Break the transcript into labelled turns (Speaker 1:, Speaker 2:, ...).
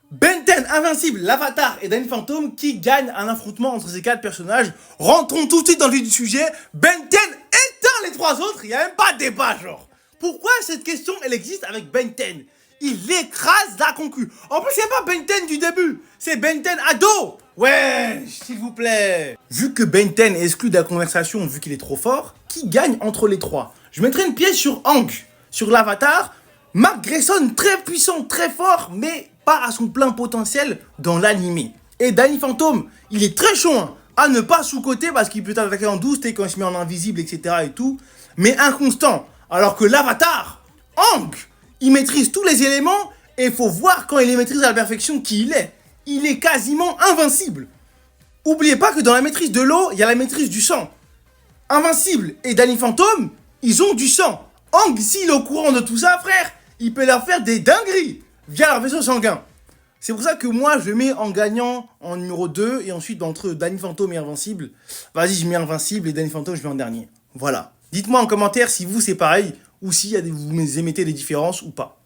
Speaker 1: Ben 10, Invincible, l'Avatar et Danny Phantom qui gagnent un affrontement entre ces quatre personnages. Rentrons tout de suite dans le vif du sujet. Ben 10 éteint les trois autres, il n'y a même pas de débat, genre. Pourquoi cette question, elle existe avec Ben 10? Il écrase la concu. En plus, c'est pas Ben 10 du début, c'est Ben 10 ado. Ouais, s'il vous plaît. Vu que Ben 10 est exclu de la conversation, vu qu'il est trop fort, qui gagne entre les trois? Je mettrai une pièce sur Aang, sur l'Avatar. Mark Grayson, très puissant, très fort, mais pas à son plein potentiel dans l'animé. Et Danny Phantom, il est très chaud hein, à ne pas sous-côté parce qu'il peut t'attaquer en douce, quand il se met en invisible, etc. et tout, mais inconstant. Alors que l'Avatar, Aang, il maîtrise tous les éléments et il faut voir quand il les maîtrise à la perfection qui il est. Il est quasiment invincible. Oubliez pas que dans la maîtrise de l'eau, il y a la maîtrise du sang. Invincible et Danny Phantom, ils ont du sang. Aang, s'il est au courant de tout ça, frère, il peut leur faire des dingueries via leur vaisseau sanguin. C'est pour ça que moi, je mets en gagnant en numéro 2 et ensuite entre Danny Phantom et Invincible. Vas-y, je mets Invincible et Danny Phantom, je mets en dernier. Voilà. Dites-moi en commentaire si vous, c'est pareil ou si vous émettez des différences ou pas.